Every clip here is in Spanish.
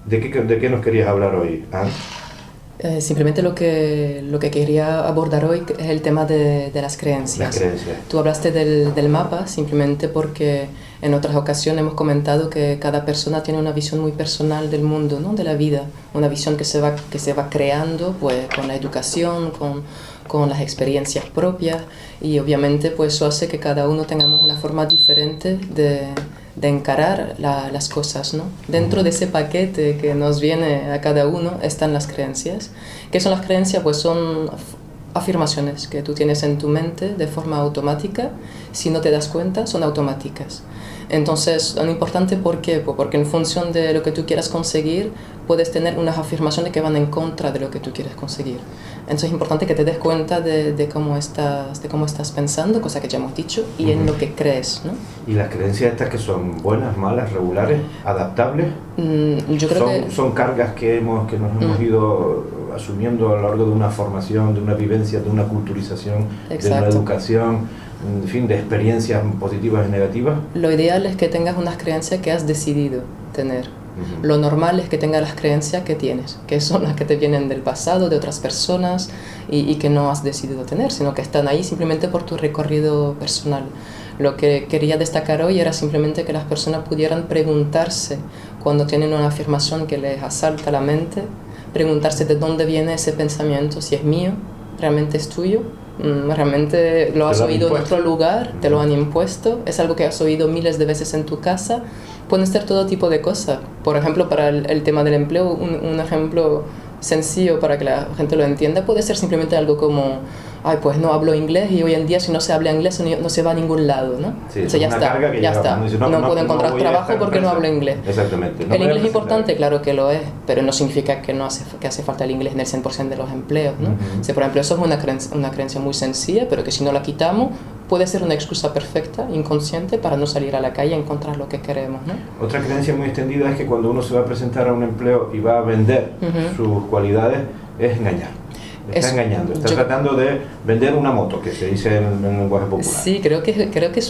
¿De qué nos querías hablar hoy, Anne? Simplemente lo que quería abordar hoy es el tema de las creencias. Las creencias. Tú hablaste del mapa simplemente porque en otras ocasiones hemos comentado que cada persona tiene una visión muy personal del mundo, ¿no? De la vida, una visión que se va creando pues, con la educación, con las experiencias propias, y obviamente pues, eso hace que cada uno tengamos una forma diferente de encarar las cosas, ¿no? Dentro de ese paquete que nos viene a cada uno están las creencias. ¿Qué son las creencias? Pues son afirmaciones que tú tienes en tu mente de forma automática. Si no te das cuenta, son automáticas. Entonces, son importantes, ¿por qué? Porque en función de lo que tú quieras conseguir, puedes tener unas afirmaciones que van en contra de lo que tú quieres conseguir. Entonces es importante que te des cuenta de cómo estás pensando, cosa que ya hemos dicho, y en lo que crees, ¿no? ¿Y las creencias estas que son buenas, malas, regulares, adaptables? Yo creo que son cargas que nos hemos ido asumiendo a lo largo de una formación, de una vivencia, de una culturización, de una educación, en fin, de experiencias positivas y negativas. Lo ideal es que tengas unas creencias que has decidido tener. Lo normal es que tengas las creencias que tienes, que son las que te vienen del pasado, de otras personas, y que no has decidido tener, sino que están ahí simplemente por tu recorrido personal. Lo que quería destacar hoy era simplemente que las personas pudieran preguntarse, cuando tienen una afirmación que les asalta la mente, preguntarse de dónde viene ese pensamiento, si es mío, realmente es tuyo, realmente lo has oído en otro lugar, te lo han impuesto, es algo que has oído miles de veces en tu casa. Pueden ser todo tipo de cosas. Por ejemplo, para el tema del empleo, un ejemplo sencillo para que la gente lo entienda puede ser simplemente algo como: ay, pues no hablo inglés, y hoy en día si no se habla inglés no se va a ningún lado, ¿no? Sí, o sea, ya está. Dice, no puedo encontrar trabajo porque no hablo inglés. Exactamente. El inglés es importante, claro que lo es, pero no significa que hace falta el inglés en el 100% de los empleos, ¿no? O sea, por ejemplo, eso es una creencia muy sencilla, pero que si no la quitamos, puede ser una excusa perfecta, inconsciente, para no salir a la calle a encontrar lo que queremos, ¿no? Otra creencia muy extendida es que cuando uno se va a presentar a un empleo y va a vender sus cualidades, es engañar. Está engañando, está tratando de vender una moto, que se dice en el lenguaje popular. Sí, creo que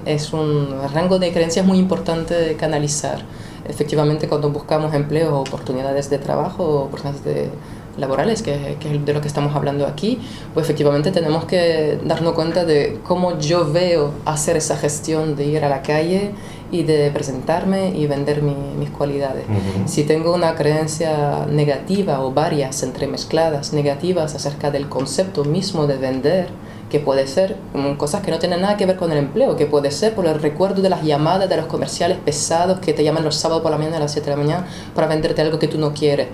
es un rango de creencias muy importante de canalizar. Efectivamente, cuando buscamos empleo, oportunidades de trabajo, oportunidades laborales, que es de lo que estamos hablando aquí, pues efectivamente tenemos que darnos cuenta de cómo yo veo hacer esa gestión de ir a la calle y de presentarme y vender mis cualidades. Si tengo una creencia negativa o varias entremezcladas negativas acerca del concepto mismo de vender, que puede ser cosas que no tienen nada que ver con el empleo, que puede ser por el recuerdo de las llamadas de los comerciales pesados que te llaman los sábados por la mañana a las 7 de la mañana para venderte algo que tú no quieres.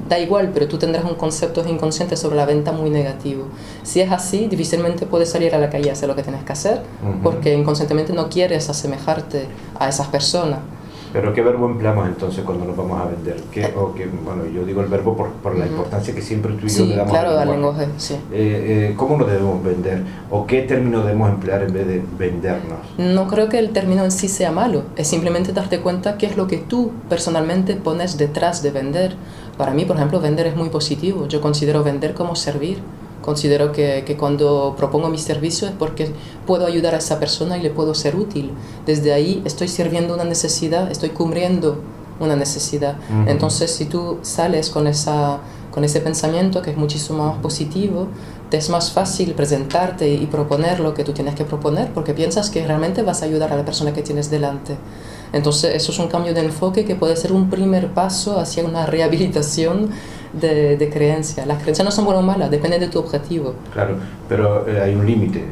Da igual, pero tú tendrás un concepto inconsciente sobre la venta muy negativo. Si es así, difícilmente puedes salir a la calle a hacer lo que tienes que hacer, porque inconscientemente no quieres asemejarte a esas personas. Pero ¿qué verbo empleamos entonces cuando nos vamos a vender? Bueno, yo digo el verbo por la importancia que siempre tú y yo le damos al lenguaje. Sí. ¿Cómo nos debemos vender? ¿O qué término debemos emplear en vez de vendernos? No creo que el término en sí sea malo. Es simplemente darte cuenta qué es lo que tú personalmente pones detrás de vender. Para mí, por ejemplo, vender es muy positivo. Yo considero vender como servir. Considero que cuando propongo mi servicio es porque puedo ayudar a esa persona y le puedo ser útil. Desde ahí estoy sirviendo una necesidad, estoy cubriendo una necesidad. Entonces, si tú sales con ese pensamiento que es muchísimo más positivo, te es más fácil presentarte y proponer lo que tú tienes que proponer, porque piensas que realmente vas a ayudar a la persona que tienes delante. Entonces, eso es un cambio de enfoque que puede ser un primer paso hacia una rehabilitación de creencia. Las creencias no son buenas o malas, depende de tu objetivo. Claro, pero hay un límite,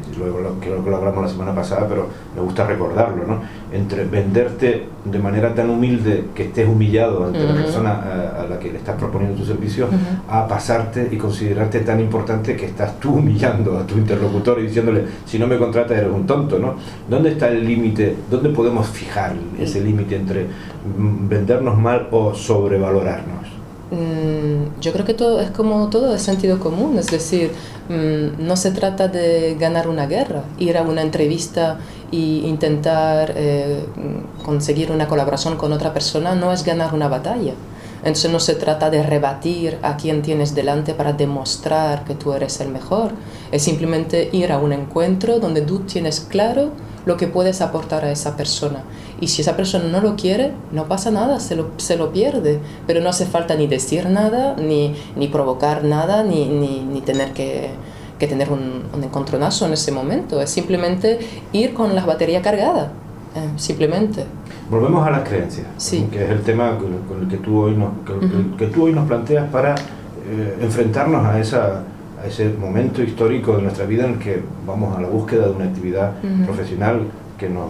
creo que lo hablamos la semana pasada, pero me gusta recordarlo, ¿no? Entre venderte de manera tan humilde que estés humillado ante la persona a la que le estás proponiendo tu servicio, a pasarte y considerarte tan importante que estás tú humillando a tu interlocutor y diciéndole: si no me contratas eres un tonto, ¿no? ¿Dónde está el límite? ¿Dónde podemos fijar ese límite entre vendernos mal o sobrevalorarnos? Yo creo que todo es como todo de sentido común, es decir, no se trata de ganar una guerra, ir a una entrevista e intentar conseguir una colaboración con otra persona no es ganar una batalla. Entonces no se trata de rebatir a quien tienes delante para demostrar que tú eres el mejor, es simplemente ir a un encuentro donde tú tienes claro lo que puedes aportar a esa persona Y si esa persona no lo quiere, no pasa nada, se lo pierde. Pero no hace falta ni decir nada, ni provocar nada, ni tener que tener un encontronazo en ese momento. Es simplemente ir con las baterías cargadas, simplemente. Volvemos a las creencias, sí. Que es el tema con el que tú hoy nos planteas para enfrentarnos a ese momento histórico de nuestra vida en el que vamos a la búsqueda de una actividad profesional que nos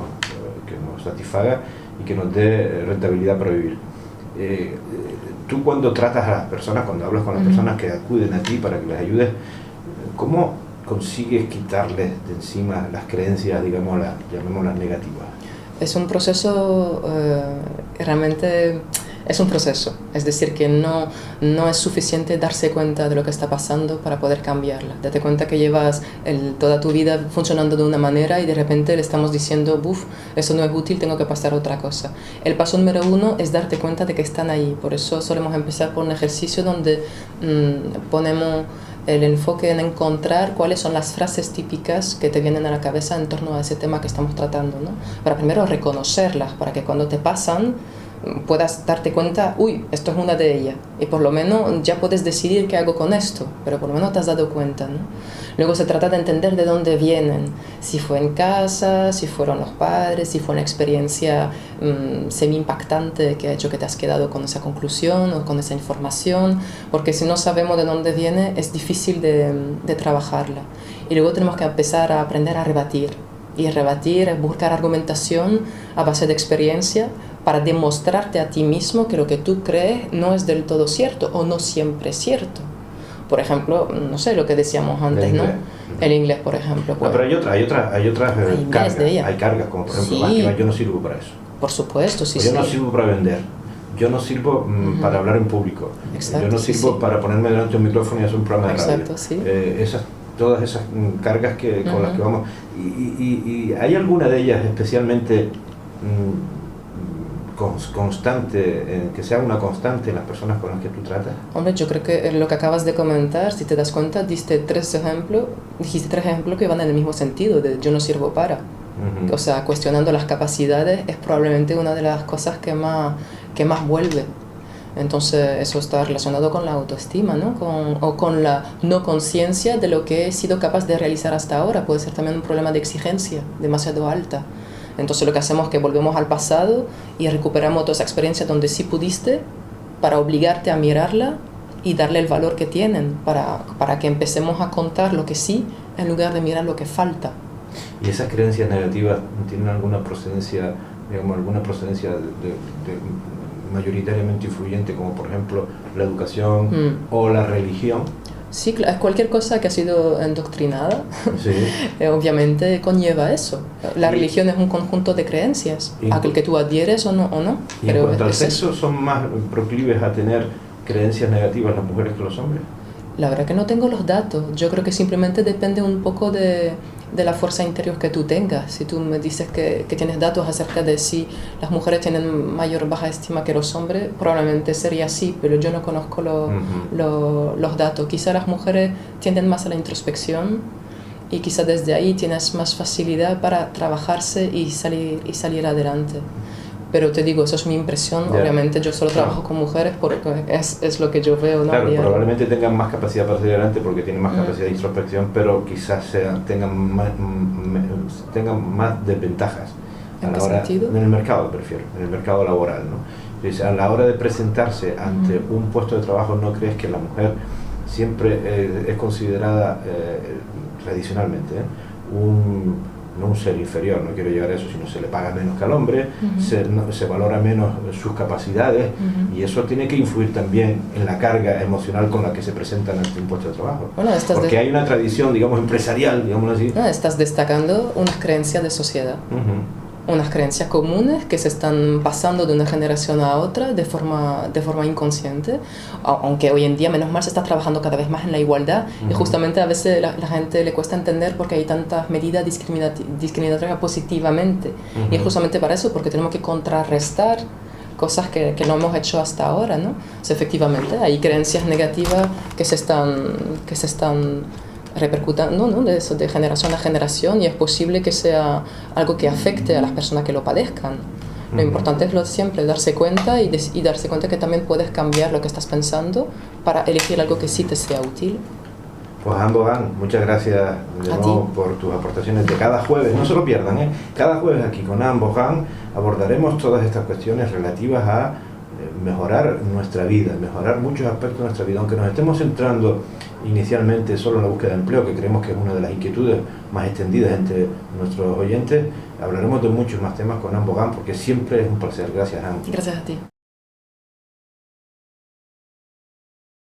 satisfaga y que nos dé rentabilidad para vivir. Tú cuando tratas a las personas, cuando hablas con las personas que acuden a ti para que les ayudes, ¿cómo consigues quitarles de encima las creencias, digamos, llamémoslas negativas? Es un proceso, realmente es un proceso. Es decir, que no es suficiente darse cuenta de lo que está pasando para poder cambiarla. Date cuenta que llevas toda tu vida funcionando de una manera y de repente le estamos diciendo, buf, eso no es útil, tengo que pasar a otra cosa. El paso número 1 es darte cuenta de que están ahí. Por eso solemos empezar por un ejercicio donde ponemos el enfoque en encontrar cuáles son las frases típicas que te vienen a la cabeza en torno a ese tema que estamos tratando, ¿no? Para primero reconocerlas, para que cuando te pasan puedas darte cuenta, uy, esto es una de ellas, y por lo menos ya puedes decidir qué hago con esto, pero por lo menos te has dado cuenta, ¿no? Luego se trata de entender de dónde vienen, si fue en casa, si fueron los padres, si fue una experiencia semi-impactante que ha hecho que te has quedado con esa conclusión o con esa información, porque si no sabemos de dónde viene es difícil de trabajarla. Y luego tenemos que empezar a aprender a rebatir, y rebatir es buscar argumentación a base de experiencia para demostrarte a ti mismo que lo que tú crees no es del todo cierto o no siempre es cierto. Por ejemplo, no sé, lo que decíamos antes, ¿no? El inglés, por ejemplo. Pues, no, pero hay otras cargas, hay cargas, como por ejemplo, sí. Yo no sirvo para eso. Por supuesto, sí, yo no sirvo para vender, yo no sirvo para hablar en público, exacto, yo no sirvo para ponerme delante de un micrófono y hacer un programa de radio. Exacto, sí. Todas esas cargas con las que vamos, y hay alguna de ellas especialmente constante, que sea una constante en las personas con las que tú tratas. Hombre, yo creo que lo que acabas de comentar, si te das cuenta, dijiste tres ejemplos que van en el mismo sentido, de yo no sirvo para. O sea, cuestionando las capacidades es probablemente una de las cosas que más vuelve. Entonces eso está relacionado con la autoestima, ¿no? O con la no conciencia de lo que he sido capaz de realizar hasta ahora. Puede ser también un problema de exigencia demasiado alta. Entonces lo que hacemos es que volvemos al pasado y recuperamos toda esa experiencia donde sí pudiste para obligarte a mirarla y darle el valor que tienen para que empecemos a contar lo que sí en lugar de mirar lo que falta. ¿Y esas creencias negativas tienen alguna procedencia, digamos, mayoritariamente influyente, como por ejemplo la educación o la religión? Sí, cualquier cosa que ha sido endoctrinada, sí. Obviamente conlleva eso. La religión es un conjunto de creencias, aquel que tú adhieres o no. ¿Y en cuanto al sexo, son más proclives a tener creencias negativas las mujeres que los hombres? La verdad que no tengo los datos. Yo creo que simplemente depende un poco de la fuerza interior que tú tengas. Si tú me dices que tienes datos acerca de si las mujeres tienen mayor baja estima que los hombres, probablemente sería así, pero yo no conozco los datos. Quizá las mujeres tienden más a la introspección y quizá desde ahí tienes más facilidad para trabajarse y salir adelante. Pero te digo, eso es mi impresión. Obviamente yo solo trabajo con mujeres porque es lo que yo veo, ¿no? Claro, probablemente tengan más capacidad para salir adelante porque tienen más capacidad de introspección, pero quizás tengan más desventajas a la hora, en el mercado, en el mercado laboral, ¿no? Entonces, a la hora de presentarse ante un puesto de trabajo, ¿no crees que la mujer siempre es considerada tradicionalmente no un ser inferior, no quiero llegar a eso, sino se le paga menos que al hombre, se valora menos sus capacidades, y eso tiene que influir también en la carga emocional con la que se presentan ante un puesto de trabajo? Bueno, porque hay una tradición, digamos, empresarial, digamos así. No, estás destacando unas creencias de sociedad. Unas creencias comunes que se están pasando de una generación a otra de forma inconsciente, aunque hoy en día menos mal se está trabajando cada vez más en la igualdad, y justamente a veces la gente le cuesta entender porque hay tantas medidas discriminatorias positivamente, y es justamente para eso, porque tenemos que contrarrestar cosas que no hemos hecho hasta ahora, ¿no? O sea, efectivamente hay creencias negativas que se están repercutando, ¿no? De generación a generación, y es posible que sea algo que afecte a las personas que lo padezcan. Lo importante es lo de siempre, darse cuenta y darse cuenta que también puedes cambiar lo que estás pensando para elegir algo que sí te sea útil. Pues Anne Bogan, muchas gracias de nuevo por tus aportaciones de cada jueves. No se lo pierdan, ¿eh? Cada jueves aquí con Anne Bogan abordaremos todas estas cuestiones relativas a mejorar nuestra vida, mejorar muchos aspectos de nuestra vida. Aunque nos estemos centrando inicialmente solo en la búsqueda de empleo, que creemos que es una de las inquietudes más extendidas entre nuestros oyentes, hablaremos de muchos más temas con Anne Bogan, porque siempre es un placer. Gracias, Anne. Gracias a ti.